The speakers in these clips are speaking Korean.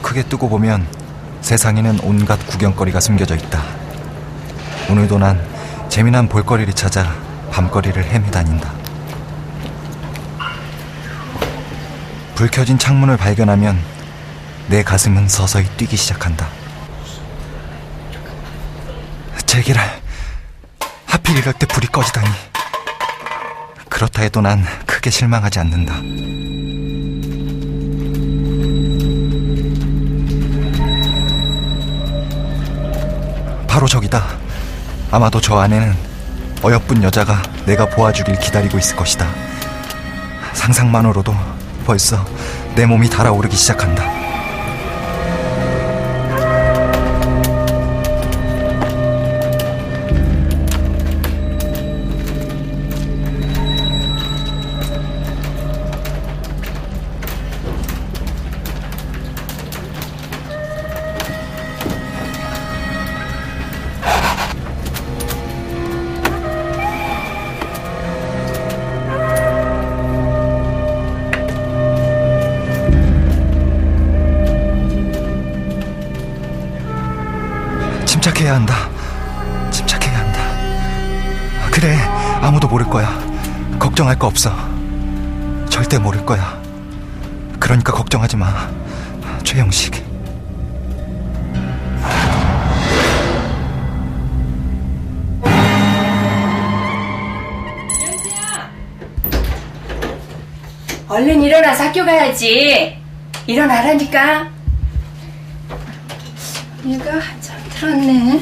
크게 뜨고 보면 세상에는 온갖 구경거리가 숨겨져 있다. 오늘도 난 재미난 볼거리를 찾아 밤거리를 헤매다닌다. 불 켜진 창문을 발견하면 내 가슴은 서서히 뛰기 시작한다. 제기랄, 하필 이럴 때 불이 꺼지다니. 그렇다 해도 난 크게 실망하지 않는다. 바로 저기다. 아마도 저 안에는 어여쁜 여자가 내가 보아주길 기다리고 있을 것이다. 상상만으로도 벌써 내 몸이 달아오르기 시작한다. 침착해야 한다. 침착해야 한다. 그래, 아무도 모를 거야. 걱정할 거 없어. 절대 모를 거야. 그러니까 걱정하지 마, 최영식. 연지야, 얼른 일어나서 학교 가야지. 일어나라니까. 얘가 한참 들었네.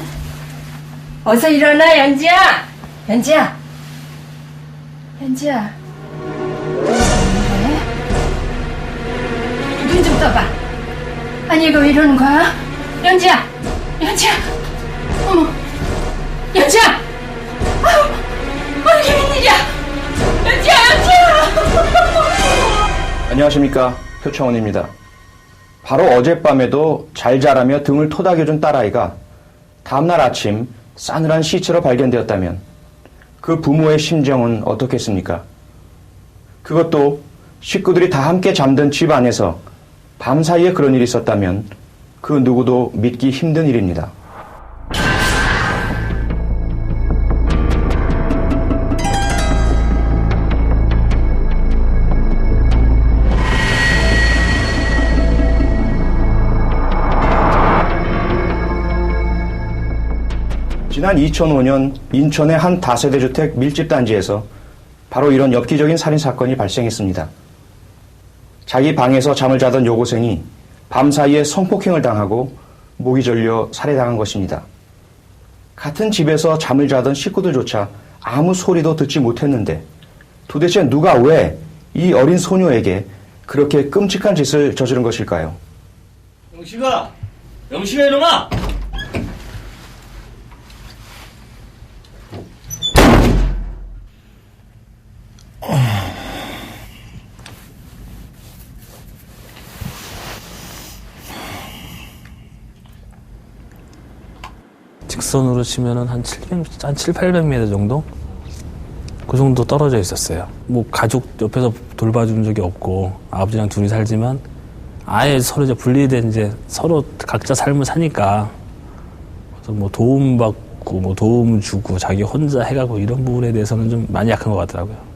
어서 일어나, 연지야. 연지야. 연지야. 눈 좀 떠봐. 아니, 이거 왜 이러는 거야? 연지야. 연지야. 어머. 연지야. 아우, 이게 웬일이야. 연지야, 연지야. 안녕하십니까, 표창원입니다. 바로 어젯밤에도 잘 자라며 등을 토닥여준 딸아이가 다음날 아침 싸늘한 시체로 발견되었다면 그 부모의 심정은 어떻겠습니까? 그것도 식구들이 다 함께 잠든 집 안에서 밤사이에 그런 일이 있었다면 그 누구도 믿기 힘든 일입니다. 지난 2005년 인천의 한 다세대 주택 밀집단지에서 바로 이런 엽기적인 살인사건이 발생했습니다. 자기 방에서 잠을 자던 여고생이 밤사이에 성폭행을 당하고 목이 절려 살해당한 것입니다. 같은 집에서 잠을 자던 식구들조차 아무 소리도 듣지 못했는데 도대체 누가 왜 이 어린 소녀에게 그렇게 끔찍한 짓을 저지른 것일까요? 영식아 이놈아! 직선으로 치면은 한 700-800m 정도? 그 정도 떨어져 있었어요. 뭐 가족 옆에서 돌봐준 적이 없고 아버지랑 둘이 살지만 아예 서로 이제 분리된 이제 서로 각자 삶을 사니까 그래서 뭐 도움받고 뭐 도움 주고 자기 혼자 해가고 이런 부분에 대해서는 좀 많이 약한 것 같더라고요.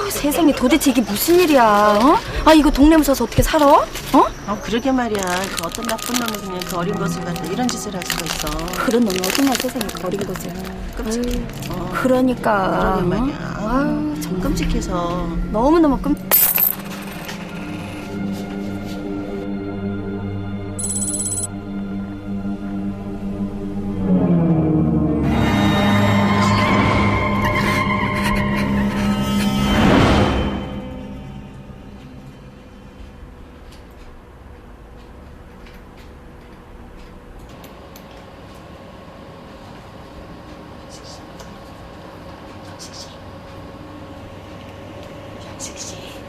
세상에 도대체 이게 무슨 일이야? 어? 아, 이거 동네 무서워서 어떻게 살아? 어? 그러게 말이야. 그 어떤 나쁜 놈이 그냥 그 어린 것을 갖다 이런 짓을 할 수가 있어. 그런 놈이 어딨냐, 세상에 어린 것을. 끔찍해. 그러니까. 그러게 말이야. 아유, 참 끔찍해서. 너무너무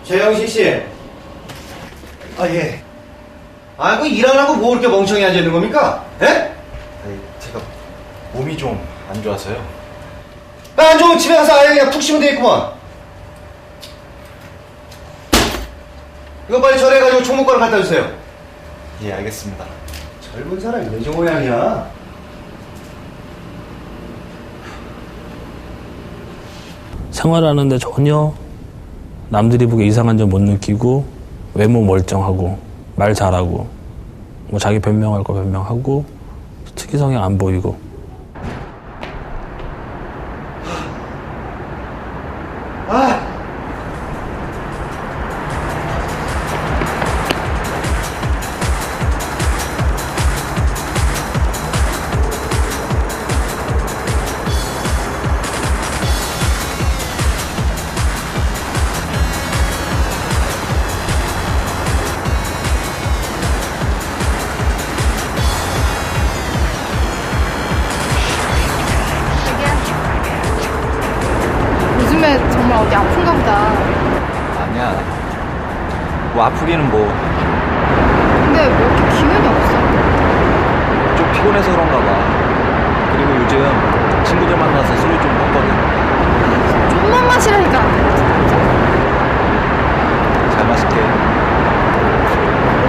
최영식 씨. 아, 예. 아, 그 일 안 하고 뭐 이렇게 멍청히 앉아 있는 겁니까? 예? 아니, 제가 몸이 몸이 좀 안 좋아서요. 안 좋으면 집에 가서 아예 그냥 푹 쉬면 되겠구만. 이거 빨리 절해가지고 총무과를 갖다 주세요. 예, 알겠습니다. 젊은 사람이 왜 저 모양이야? 생활하는데 전혀 남들이 보기에 이상한 점 못 느끼고 외모 멀쩡하고 말 잘하고 뭐 자기 변명할 거 변명하고 특이 성향 안 보이고 아! 요즘에 정말 어디 아픈가 보다. 아니야. 뭐 아프기는 뭐. 근데 왜 이렇게 기운이 없어? 좀 피곤해서 그런가 봐. 그리고 요즘 친구들 만나서 술을 좀 먹거든. 좀만 마시라니까. 잘 마실게.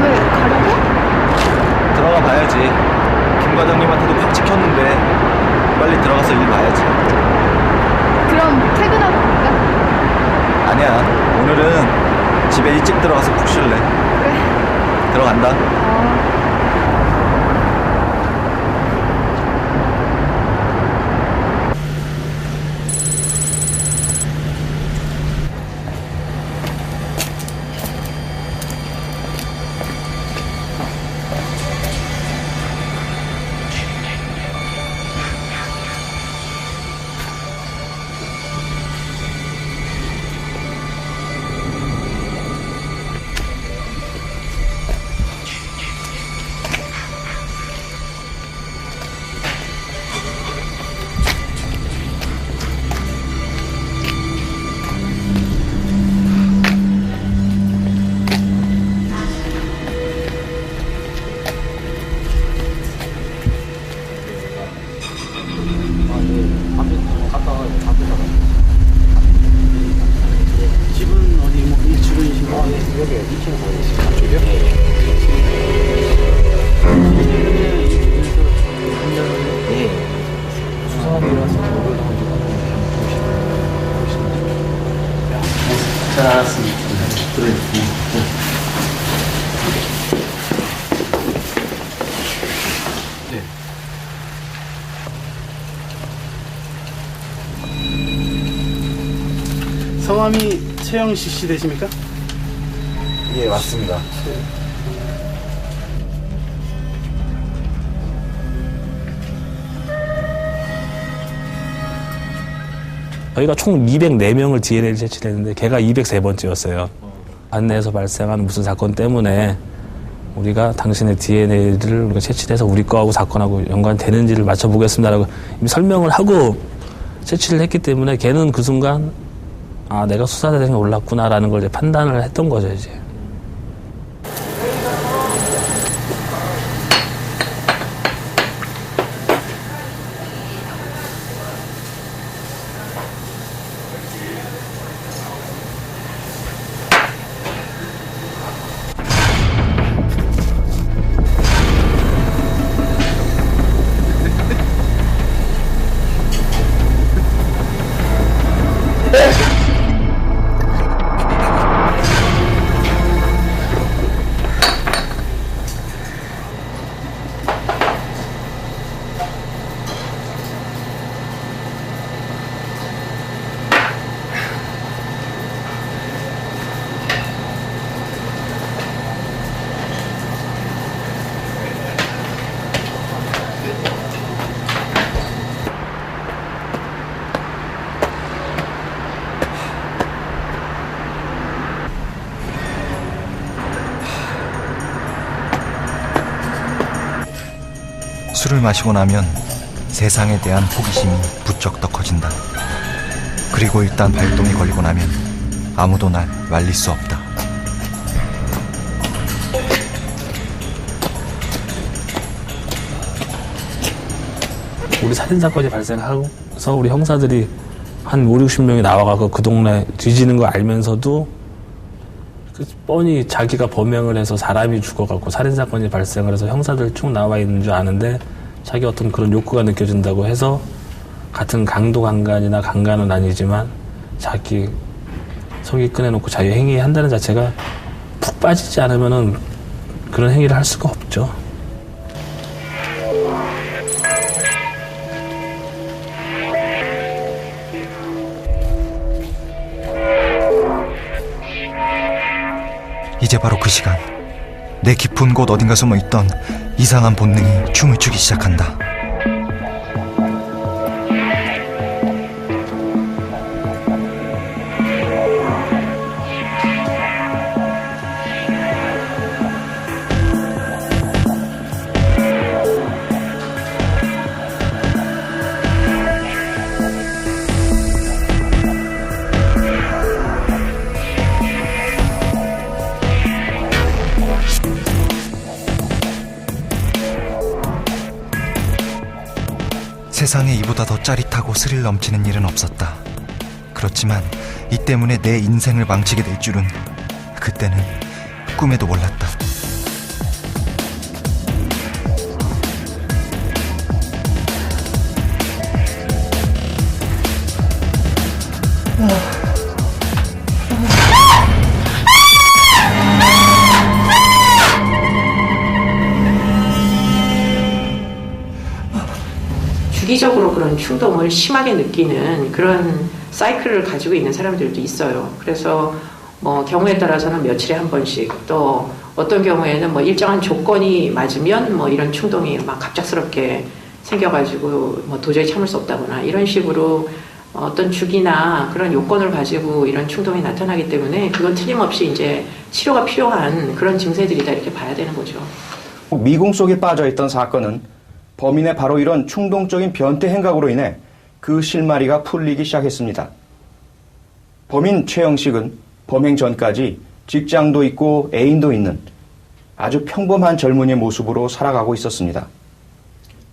왜 가려고? 들어가 봐야지. 김 과장님한테도 팍 찍혔는데 빨리 들어가서 일 봐야지. 그럼 퇴근하고 갈까? 아니야. 오늘은 집에 일찍 들어가서 푹 쉴래. 그래. 들어간다. 성함이 최영식 씨 되십니까? 예, 맞습니다. 저희가 총 204명을 DNA를 채취를 했는데 걔가 203번째였어요. 안내에서 발생한 무슨 사건 때문에 우리가 당신의 DNA를 우리가 채취해서 우리 거하고 사건하고 연관되는지를 맞춰보겠습니다라고 이미 설명을 하고 채취를 했기 때문에 걔는 그 순간 아, 내가 수사 대상에 올랐구나라는 걸 이제 판단을 했던 거죠, 이제. 술을 마시고 나면 세상에 대한 호기심이 부쩍 더 커진다. 그리고 일단 발동이 걸리고 나면 아무도 날 말릴 수 없다. 우리 살인사건이 발생하고서 우리 형사들이 한 5, 60명이 나와가고 그 동네 뒤지는 거 알면서도 뻔히 자기가 범행을 해서 사람이 죽어갖고 살인사건이 발생을 해서 형사들 쭉 나와 있는 줄 아는데 자기 어떤 그런 욕구가 느껴진다고 해서 같은 강도 강간이나 강간은 아니지만 자기 성이 꺼내놓고 자유 행위한다는 자체가 푹 빠지지 않으면은 그런 행위를 할 수가 없죠. 이제 바로 그 시간, 내 깊은 곳 어딘가 숨어있던 이상한 본능이 춤을 추기 시작한다. 세상에 이보다 더 짜릿하고 스릴 넘치는 일은 없었다. 그렇지만 이 때문에 내 인생을 망치게 될 줄은 그때는 꿈에도 몰랐다. 주기적으로 그런 충동을 심하게 느끼는 그런 사이클을 가지고 있는 사람들도 있어요. 그래서 뭐 경우에 따라서는 며칠에 한 번씩, 또 어떤 경우에는 뭐 일정한 조건이 맞으면 뭐 이런 충동이 막 갑작스럽게 생겨가지고 뭐 도저히 참을 수 없다거나 이런 식으로 어떤 주기나 그런 요건을 가지고 이런 충동이 나타나기 때문에 그건 틀림없이 이제 치료가 필요한 그런 증세들이다 이렇게 봐야 되는 거죠. 미궁 속에 빠져있던 사건은 범인의 바로 이런 충동적인 변태 행각으로 인해 그 실마리가 풀리기 시작했습니다. 범인 최영식은 범행 전까지 직장도 있고 애인도 있는 아주 평범한 젊은이의 모습으로 살아가고 있었습니다.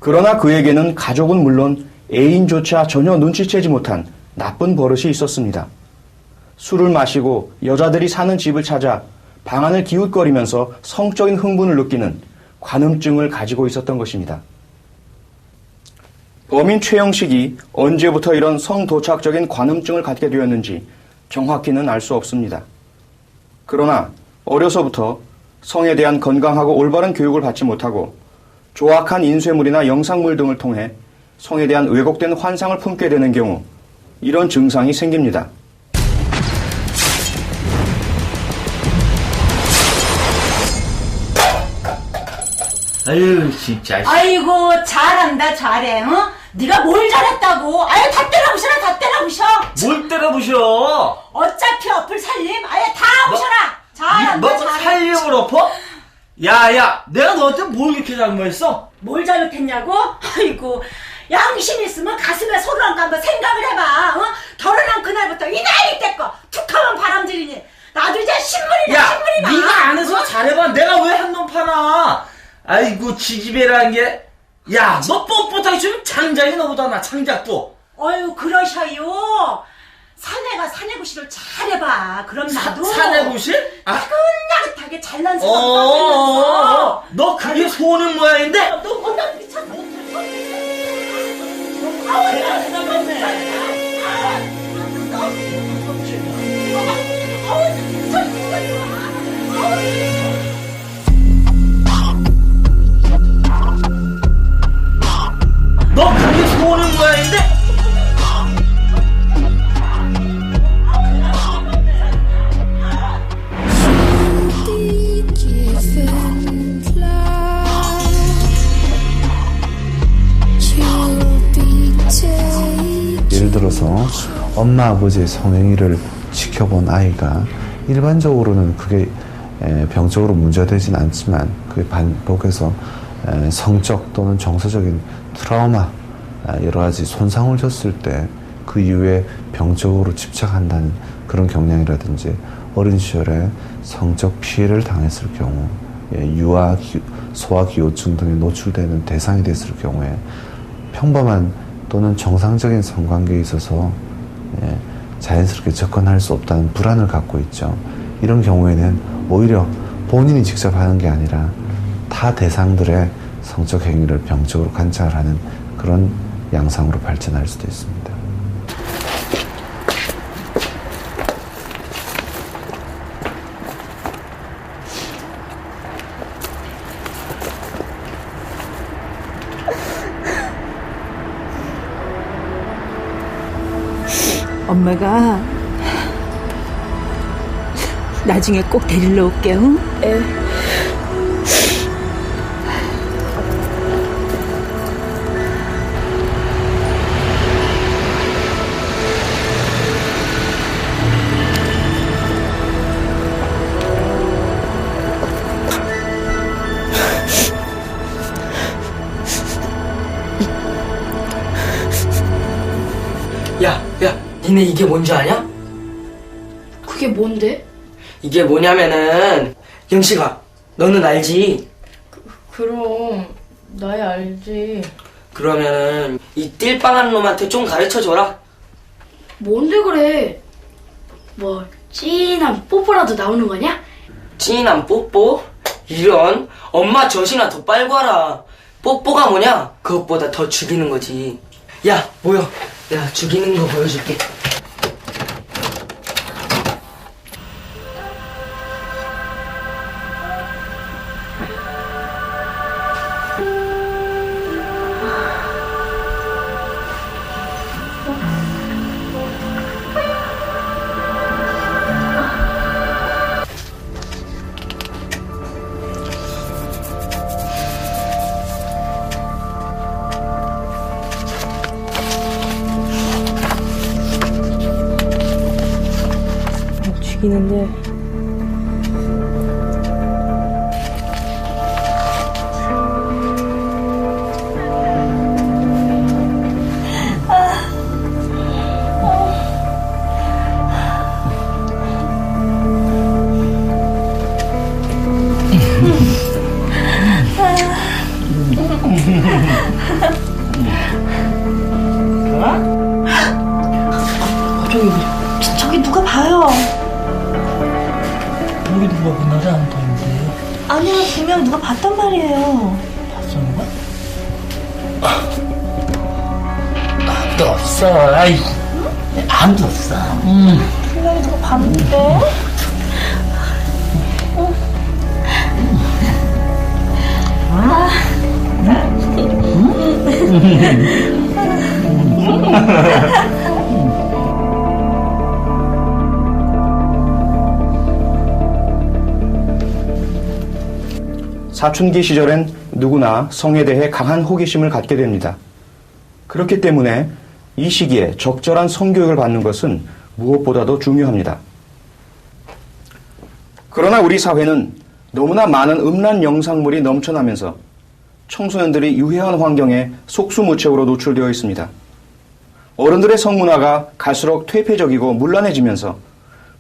그러나 그에게는 가족은 물론 애인조차 전혀 눈치채지 못한 나쁜 버릇이 있었습니다. 술을 마시고 여자들이 사는 집을 찾아 방안을 기웃거리면서 성적인 흥분을 느끼는 관음증을 가지고 있었던 것입니다. 범인 최영식이 언제부터 이런 성도착적인 관음증을 갖게 되었는지 정확히는 알 수 없습니다. 그러나 어려서부터 성에 대한 건강하고 올바른 교육을 받지 못하고 조악한 인쇄물이나 영상물 등을 통해 성에 대한 왜곡된 환상을 품게 되는 경우 이런 증상이 생깁니다. 아유 진짜. 아이고 잘한다 잘해. 어? 네가 뭘 잘했다고? 아유 다 때려부셔라 다 때려부셔. 뭘 때려부셔? 어차피 엎을 살림 아유 다 부셔라. 잘한다 너 잘해. 살림을 엎어? 야야 내가 너한테 뭘 이렇게 잘못했어? 뭘 잘못했냐고? 아이고 양심 있으면 가슴에 손을 얹고 한번 생각을 해봐. 어? 결혼한 그날부터 이 나이 때껏 툭하면 바람들이니 나도 이제 신물이다 야 신물이 네가 안 해서 잘해봐. 내가 왜 한 놈 파나? 아이고 지지배라는 게. 야 너 뻣뻣하게 좀 장작이 너보다 나 장작도. 어휴 그러셔요. 사내가 사내구실을 잘해봐. 그럼 나도 사내구실? 아 나긋나긋하게 잘난 사람 떠들면서. 너 그게 소는 모양인데? 너 혼자 미쳤어. 아우 대단하네. 너 그게 소는 모양인데? 예를 들어서 엄마 아버지의 성행위를 지켜본 아이가 일반적으로는 그게 병적으로 문제되진 않지만 그게 반복해서 성적 또는 정서적인 트라우마 여러 가지 손상을 줬을 때 그 이후에 병적으로 집착한다는 그런 경향이라든지 어린 시절에 성적 피해를 당했을 경우 유아, 소아기호증 등에 노출되는 대상이 됐을 경우에 평범한 또는 정상적인 성관계에 있어서 자연스럽게 접근할 수 없다는 불안을 갖고 있죠. 이런 경우에는 오히려 본인이 직접 하는 게 아니라 타 대상들의 성적 행위를 병적으로 관찰하는 그런 양상으로 발전할 수도 있습니다. 엄마가 나중에 꼭 데리러 올게요. 응? 야, 니네 이게 뭔지 아냐? 그게 뭔데? 이게 뭐냐면은 영식아, 너는 알지? 그럼 나야 알지. 그러면은 이 띨빵하는 놈한테 좀 가르쳐줘라. 뭔데 그래? 뭐 찐한 뽀뽀라도 나오는 거냐? 찐한 뽀뽀? 이런, 엄마 젖이나 더 빨고 와라. 뽀뽀가 뭐냐? 그것보다 더 죽이는 거지. 야, 모여. 내가 죽이는 거 보여줄게. 죽이는데 저기 누가 봐요. 여기 누가 보나지 않던데. 아니야, 분명 누가 봤단 말이에요. 봤었는 거야? 아무도 없어. 아이고. 아무도 없어. 분명히 누가 봤는데. 사춘기 시절엔 누구나 성에 대해 강한 호기심을 갖게 됩니다. 그렇기 때문에 이 시기에 적절한 성교육을 받는 것은 무엇보다도 중요합니다. 그러나 우리 사회는 너무나 많은 음란 영상물이 넘쳐나면서 청소년들이 유해한 환경에 속수무책으로 노출되어 있습니다. 어른들의 성문화가 갈수록 퇴폐적이고 문란해지면서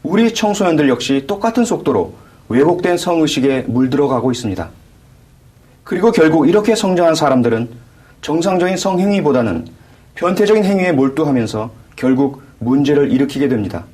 우리 청소년들 역시 똑같은 속도로 왜곡된 성의식에 물들어가고 있습니다. 그리고 결국 이렇게 성장한 사람들은 정상적인 성행위보다는 변태적인 행위에 몰두하면서 결국 문제를 일으키게 됩니다.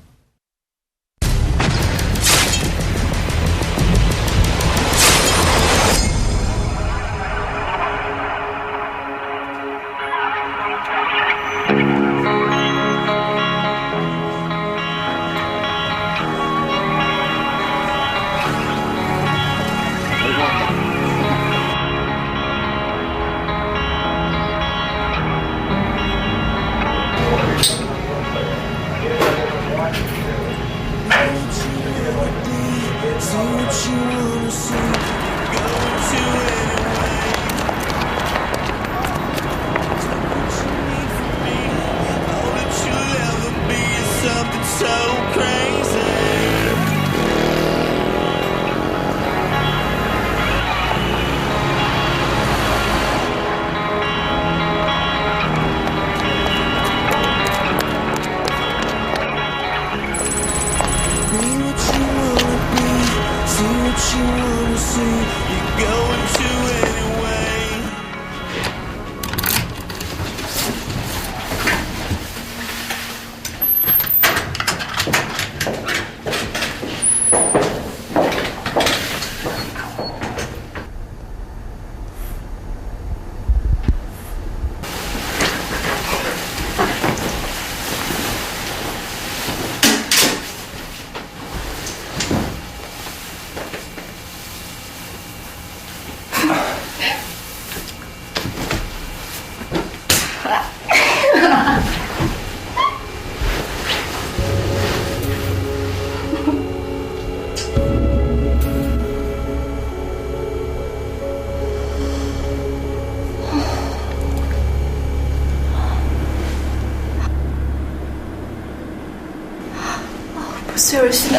벌써 10시나.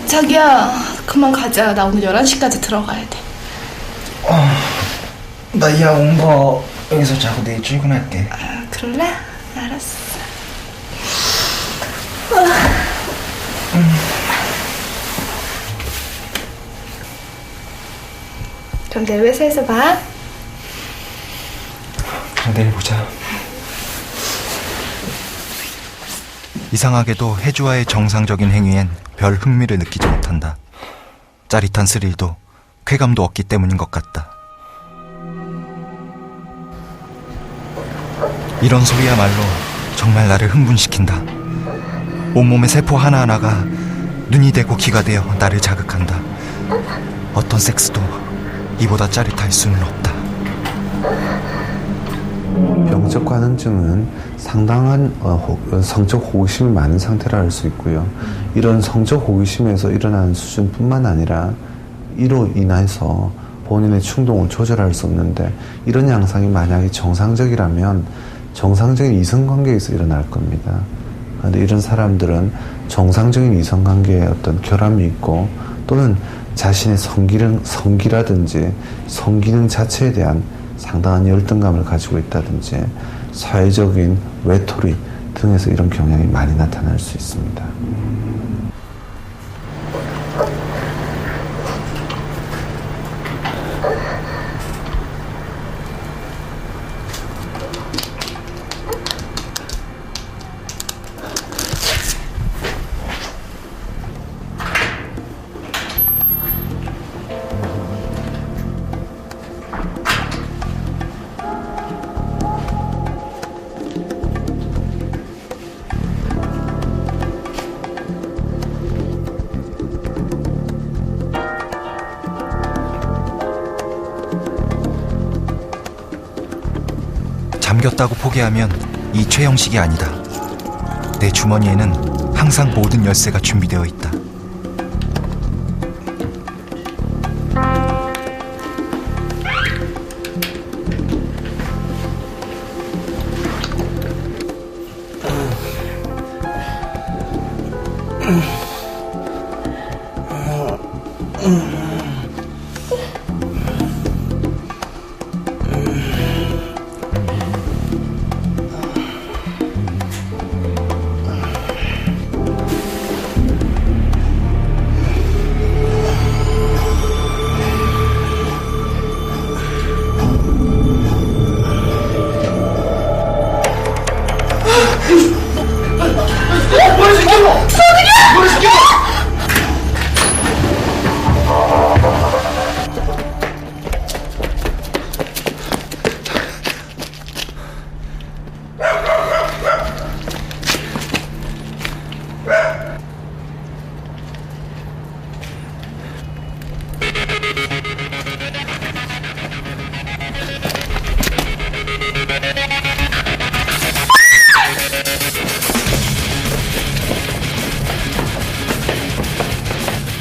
자기야, 그만 가자. 나 오늘 11시까지 들어가야 돼. 나 이하 온 거 여기서 자고 내일 출근할게. 아, 그럴래? 알았어. 그럼 내일 회사에서 봐. 그래, 내일 보자. 이상하게도 혜주와의 정상적인 행위엔 별 흥미를 느끼지 못한다. 짜릿한 스릴도 쾌감도 없기 때문인 것 같다. 이런 소리야말로 정말 나를 흥분시킨다. 온몸의 세포 하나하나가 눈이 되고 귀가 되어 나를 자극한다. 어떤 섹스도 이보다 짜릿할 수는 없다. 병적 관음증은 상당한 성적 호기심이 많은 상태라 할 수 있고요. 이런 성적 호기심에서 일어나는 수준뿐만 아니라 이로 인해서 본인의 충동을 조절할 수 없는데, 이런 양상이 만약에 정상적이라면 정상적인 이성관계에서 일어날 겁니다. 그런데 이런 사람들은 정상적인 이성관계에 어떤 결함이 있고, 또는 자신의 성기라든지 성기능 자체에 대한 상당한 열등감을 가지고 있다든지 사회적인 외톨이 등에서 이런 경향이 많이 나타날 수 있습니다. 잠겼다고 포기하면 이 최형식이 아니다. 내 주머니에는 항상 모든 열쇠가 준비되어 있다.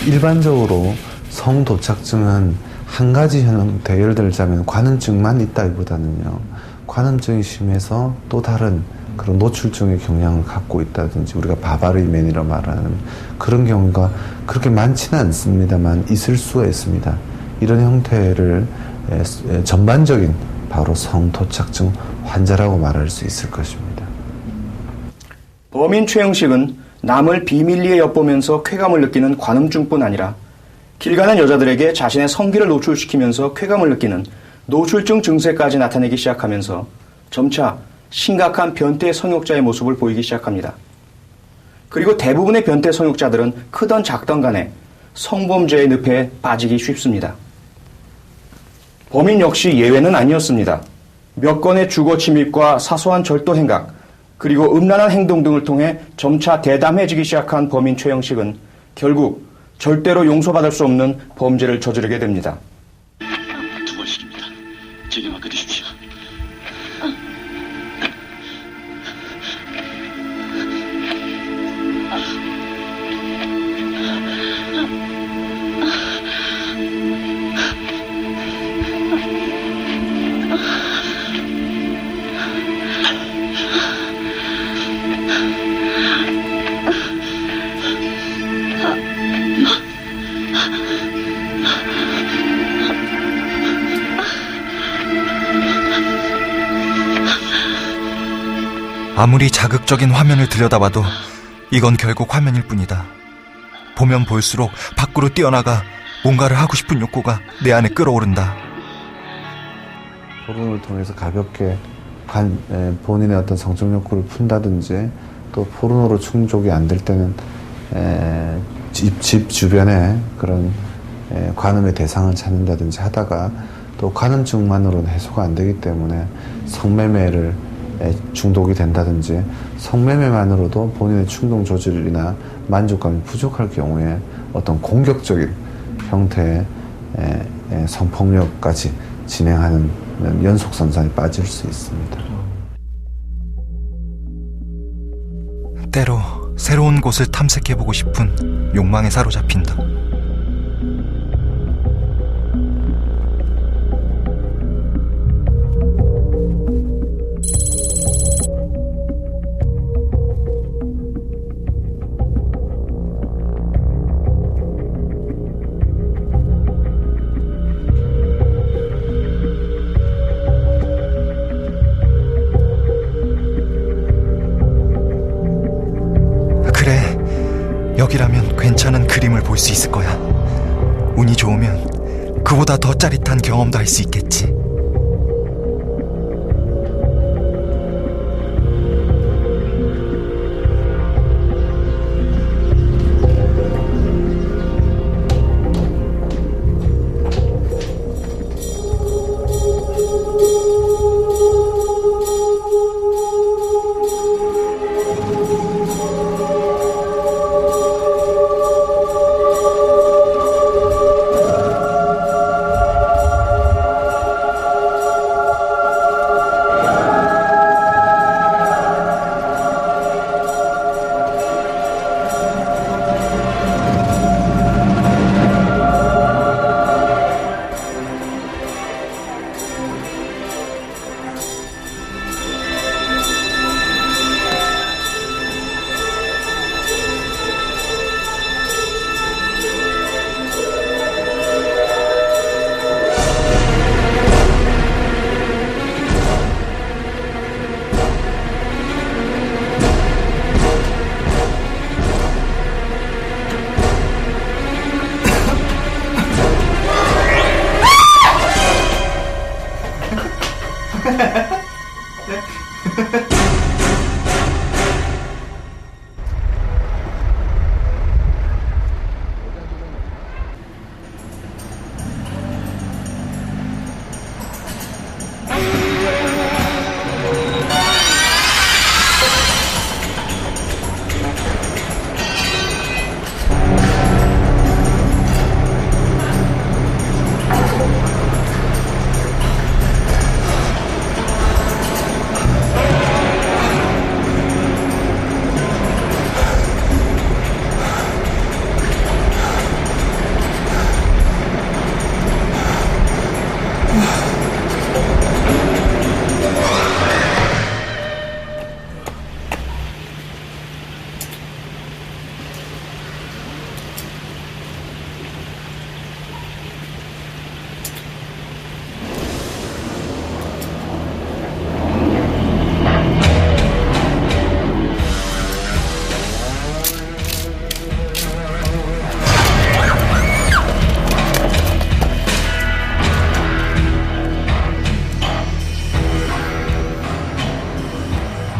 일반적으로 성도착증은 한 가지 형태, 예를 들자면 관음증만 있다기보다는요, 관음증이 심해서 또 다른 그런 노출증의 경향을 갖고 있다든지, 우리가 바바리맨이라 말하는 그런 경우가 그렇게 많지는 않습니다만 있을 수가 있습니다. 이런 형태를 전반적인 바로 성도착증 환자라고 말할 수 있을 것입니다. 범인 최형식은 남을 비밀리에 엿보면서 쾌감을 느끼는 관음증뿐 아니라 길 가는 여자들에게 자신의 성기를 노출시키면서 쾌감을 느끼는 노출증 증세까지 나타내기 시작하면서 점차 심각한 변태 성욕자의 모습을 보이기 시작합니다. 그리고 대부분의 변태 성욕자들은 크던 작던 간에 성범죄의 늪에 빠지기 쉽습니다. 범인 역시 예외는 아니었습니다. 몇 건의 주거 침입과 사소한 절도 행각, 그리고 음란한 행동 등을 통해 점차 대담해지기 시작한 범인 최형식은 결국 절대로 용서받을 수 없는 범죄를 저지르게 됩니다. 두 번씩입니다. 제게 맡겨주십시오. 아무리 자극적인 화면을 들여다봐도 이건 결국 화면일 뿐이다. 보면 볼수록 밖으로 뛰어나가 뭔가를 하고 싶은 욕구가 내 안에 끌어오른다. 포르노를 통해서 가볍게 본인의 어떤 성적 욕구를 푼다든지, 또 포르노로 충족이 안 될 때는 집 주변에 그런 관음의 대상을 찾는다든지 하다가, 또 관음증만으로는 해소가 안 되기 때문에 성매매를 중독이 된다든지, 성매매만으로도 본인의 충동 조절이나 만족감이 부족할 경우에 어떤 공격적인 형태의 성폭력까지 진행하는 연속선상에 빠질 수 있습니다. 때로 새로운 곳을 탐색해보고 싶은 욕망에 사로잡힌다. 여기라면 괜찮은 그림을 볼 수 있을 거야. 운이 좋으면 그보다 더 짜릿한 경험도 할 수 있겠지.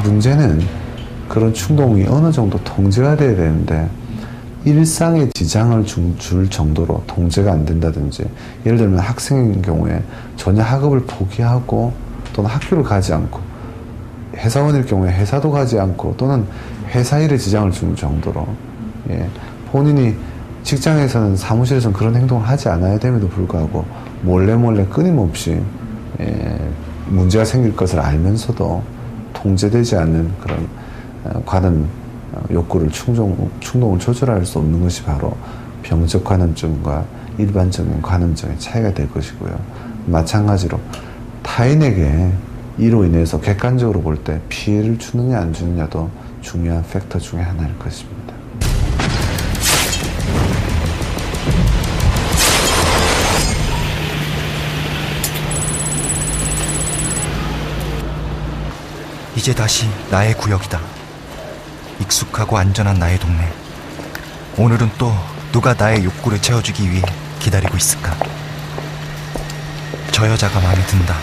문제는 그런 충동이 어느 정도 통제가 돼야 되는데, 일상에 지장을 줄 정도로 통제가 안 된다든지, 예를 들면 학생인 경우에 전혀 학업을 포기하고 또는 학교를 가지 않고, 회사원일 경우에 회사도 가지 않고 또는 회사 일에 지장을 주는 정도로, 본인이 직장에서는 사무실에서는 그런 행동을 하지 않아야 됨에도 불구하고 몰래 끊임없이 문제가 생길 것을 알면서도 통제되지 않는 그런 관음 욕구를 충동을 조절할 수 없는 것이 바로 병적 관음증과 일반적인 관음증의 차이가 될 것이고요. 마찬가지로 타인에게 이로 인해서 객관적으로 볼 때 피해를 주느냐 안 주느냐도 중요한 팩터 중에 하나일 것입니다. 이제 다시 나의 구역이다. 익숙하고 안전한 나의 동네. 오늘은 또 누가 나의 욕구를 채워주기 위해 기다리고 있을까? 저 여자가 마음에 든다.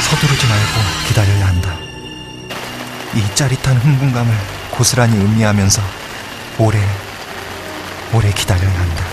서두르지 말고 기다려야 한다. 이 짜릿한 흥분감을 고스란히 음미하면서 오래 기다려야 한다.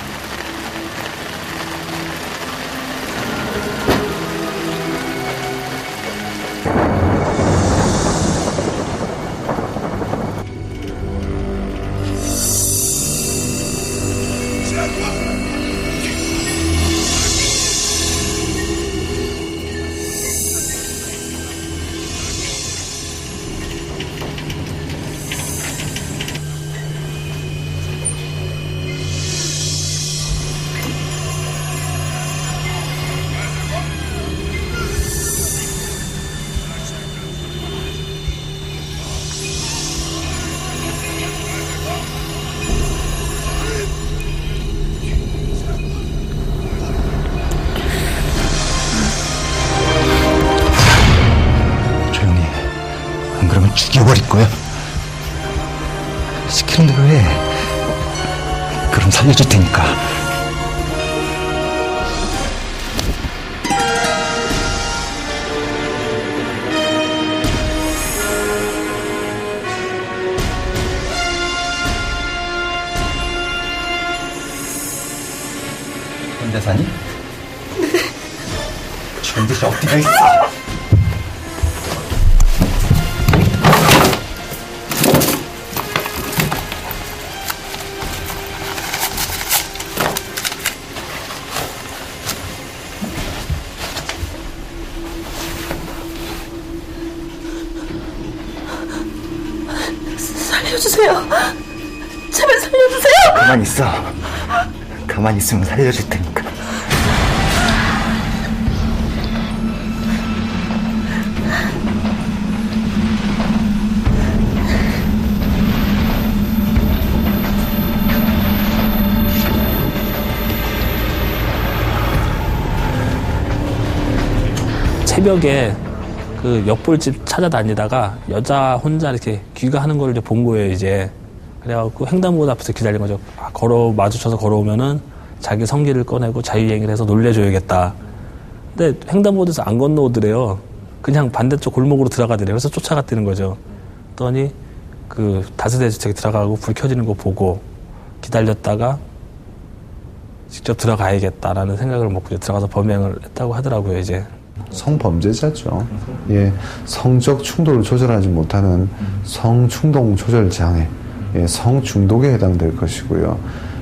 죽여버릴 거야. 시키는 대로 해. 그럼 살려줄 테니까. 혼자 사니? 죽은 듯이 어디가 있어? 살려주세요. 제발 살려주세요. 가만히 있어. 가만히 있으면 살려줄 테니까. 새벽에 그 엿볼집 찾아다니다가 여자 혼자 이렇게 귀가하는 걸 이제 본 거예요, 이제. 그래갖고 횡단보도 앞에서 기다린 거죠. 마주쳐서 걸어오면은 자기 성기를 꺼내고 자유행위를 해서 놀래줘야겠다. 근데 횡단보도에서 안 건너오더래요. 그냥 반대쪽 골목으로 들어가더래요. 그래서 쫓아갔다는 거죠. 그랬더니 그 다세대 주택에 들어가고 불 켜지는 거 보고 기다렸다가 직접 들어가야겠다라는 생각을 먹고 이제 들어가서 범행을 했다고 하더라고요, 이제. 성범죄자죠. 예, 성적 충돌을 조절하지 못하는 성충동 조절 장애, 예, 성중독에 해당될 것이고요.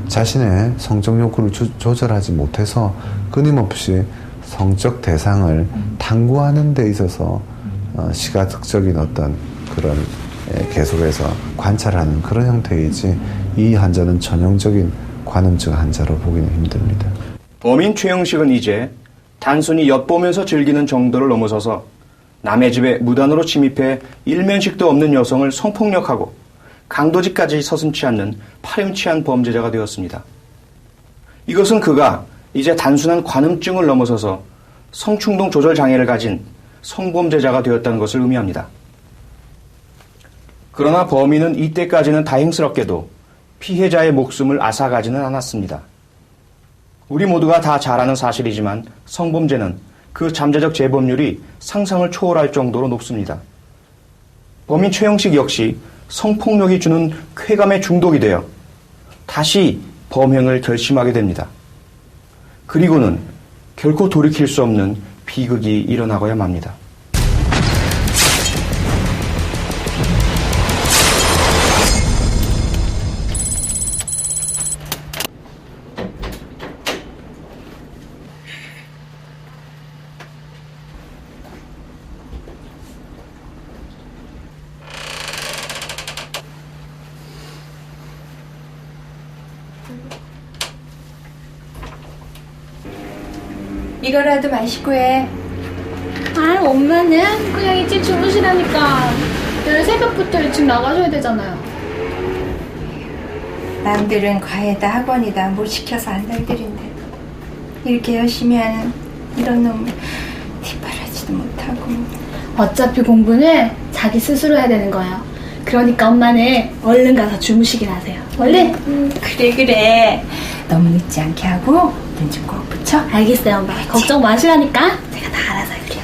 자신의 성적 욕구를 조절하지 못해서 끊임없이 성적 대상을 탐구하는 데 있어서 시각적인 어떤 그런 계속해서 관찰하는 그런 형태이지, 이 환자는 전형적인 관음증 환자로 보기는 힘듭니다. 범인 최영식은 이제 단순히 엿보면서 즐기는 정도를 넘어서서 남의 집에 무단으로 침입해 일면식도 없는 여성을 성폭력하고 강도질까지 서슴지 않는 파렴치한 범죄자가 되었습니다. 이것은 그가 이제 단순한 관음증을 넘어서서 성충동 조절 장애를 가진 성범죄자가 되었다는 것을 의미합니다. 그러나 범인은 이때까지는 다행스럽게도 피해자의 목숨을 앗아가지는 않았습니다. 우리 모두가 다 잘 아는 사실이지만 성범죄는 그 잠재적 재범률이 상상을 초월할 정도로 높습니다. 범인 최영식 역시 성폭력이 주는 쾌감에 중독이 되어 다시 범행을 결심하게 됩니다. 그리고는 결코 돌이킬 수 없는 비극이 일어나고야 맙니다. 이거라도 마시고 해. 아, 엄마는 그냥 일찍 주무시라니까. 내일 새벽부터 일찍 나가셔야 되잖아요. 남들은 과외다 학원이다 뭘 시켜서 안 날들인데 이렇게 열심히 하는 이런 놈 뒷바라지도 못하고. 어차피 공부는 자기 스스로 해야 되는 거예요. 그러니까 엄마는 얼른 가서 주무시긴 하세요. 얼른. 그래. 너무 늦지 않게 하고 눈 좀 꼭 붙여. 알겠어요, 엄마. 걱정 마시라니까. 제가 다 알아서 할게요.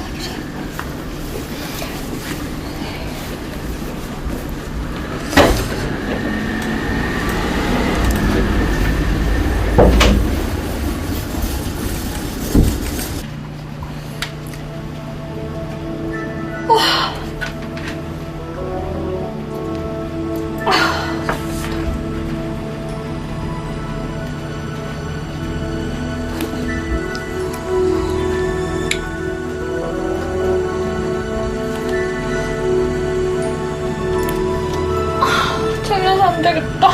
졸려서 안 되겠다.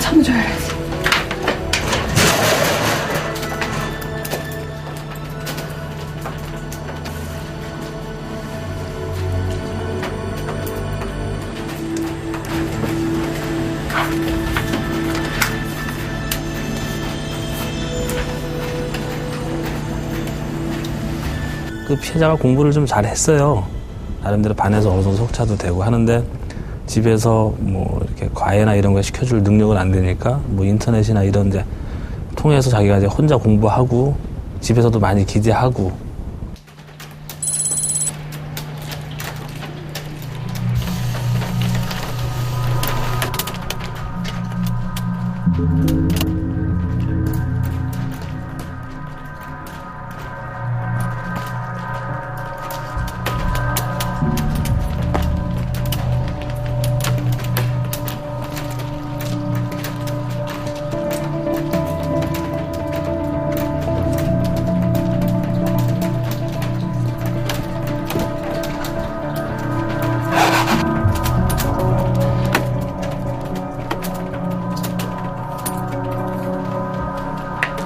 잠 줘야지. 그 피해자가 공부를 좀 잘했어요. 나름대로 반에서 어느 정도 석차도 되고 하는데 집에서 뭐 이렇게 과외나 이런 거 시켜줄 능력은 안 되니까 뭐 인터넷이나 이런 데 통해서 자기가 이제 혼자 공부하고 집에서도 많이 기대하고.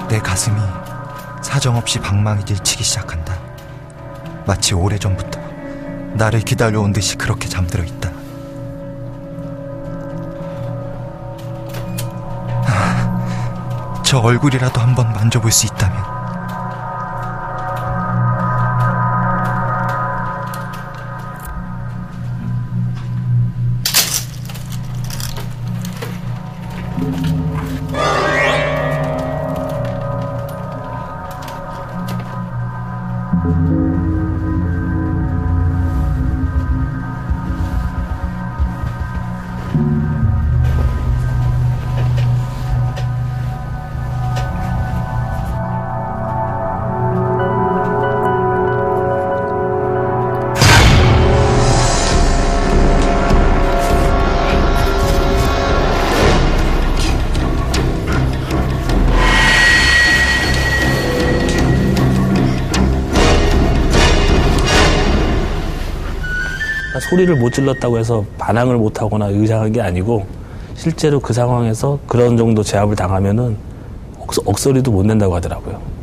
내 가슴이 사정없이 방망이 들치기 시작한다. 마치 오래전부터 나를 기다려온 듯이 그렇게 잠들어 있다. 저 얼굴이라도 한번 만져볼 수 있다면. 소리를 못 질렀다고 해서 반항을 못하거나 의상한 게 아니고 실제로 그 상황에서 그런 정도 제압을 당하면은 억소리도 못 낸다고 하더라고요.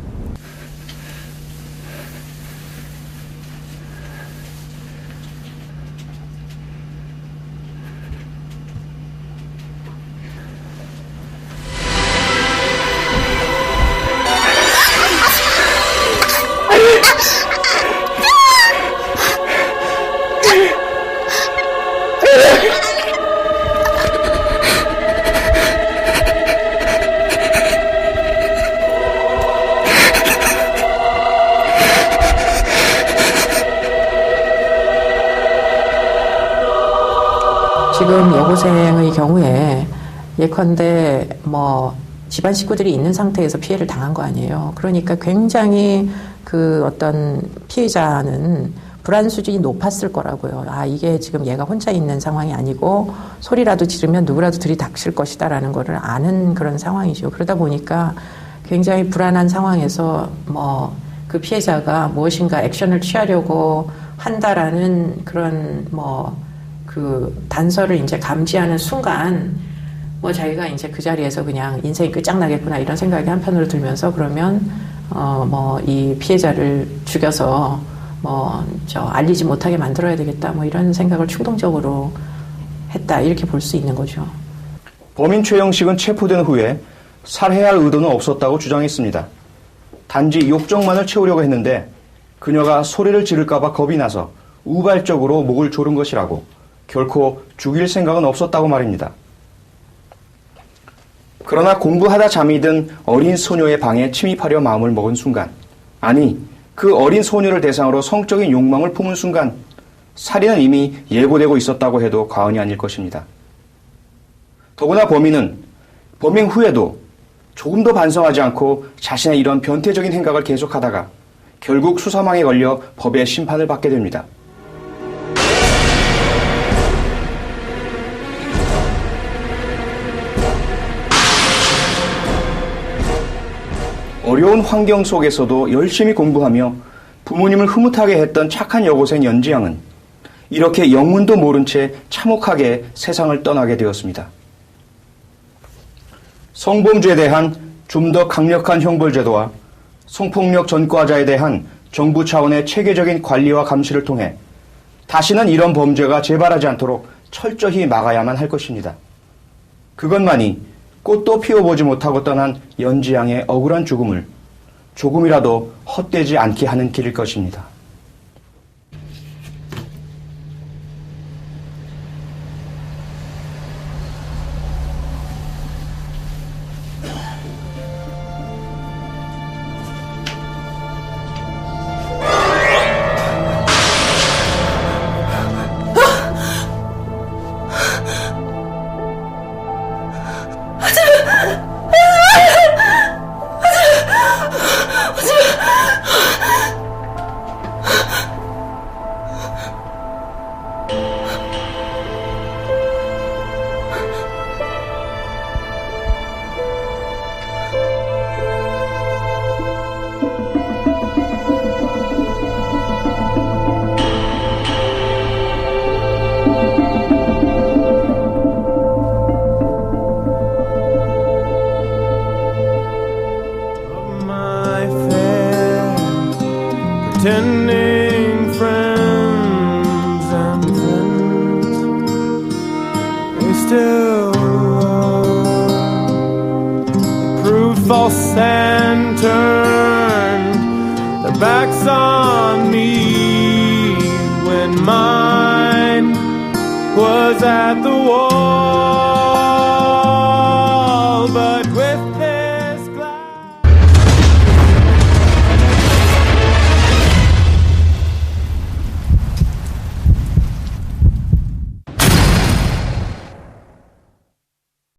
지금 여고생의 경우에 예컨대 뭐 집안 식구들이 있는 상태에서 피해를 당한 거 아니에요. 그러니까 굉장히 그 어떤 피해자는 불안 수준이 높았을 거라고요. 아, 이게 지금 얘가 혼자 있는 상황이 아니고 소리라도 지르면 누구라도 들이닥칠 것이다라는 거를 아는 그런 상황이죠. 그러다 보니까 굉장히 불안한 상황에서 뭐 그 피해자가 무엇인가 액션을 취하려고 한다라는 그런 뭐 그 단서를 이제 감지하는 순간 뭐 자기가 이제 그 자리에서 그냥 인생이 끝장나겠구나 이런 생각이 한편으로 들면서 그러면 뭐 이 피해자를 죽여서 알리지 못하게 만들어야 되겠다 뭐 이런 생각을 충동적으로 했다 이렇게 볼 수 있는 거죠. 범인 최영식은 체포된 후에 살해할 의도는 없었다고 주장했습니다. 단지 욕정만을 채우려고 했는데 그녀가 소리를 지를까봐 겁이 나서 우발적으로 목을 조른 것이라고 결코 죽일 생각은 없었다고 말입니다. 그러나 공부하다 잠이 든 어린 소녀의 방에 침입하려 마음을 먹은 순간, 아니 그 어린 소녀를 대상으로 성적인 욕망을 품은 순간 살인은 이미 예고되고 있었다고 해도 과언이 아닐 것입니다. 더구나 범인은 범행 후에도 조금도 반성하지 않고 자신의 이런 변태적인 행각을 계속하다가 결국 수사망에 걸려 법의 심판을 받게 됩니다. 어려운 환경 속에서도 열심히 공부하며 부모님을 흐뭇하게 했던 착한 여고생 연지양은 이렇게 영문도 모른 채 참혹하게 세상을 떠나게 되었습니다. 성범죄에 대한 좀 더 강력한 형벌제도와 성폭력 전과자에 대한 정부 차원의 체계적인 관리와 감시를 통해 다시는 이런 범죄가 재발하지 않도록 철저히 막아야만 할 것입니다. 그것만이 꽃도 피워보지 못하고 떠난 연지양의 억울한 죽음을 조금이라도 헛되지 않게 하는 길일 것입니다. Pretending friends and friends, they still proved false and turned their backs on me when mine was at the wall.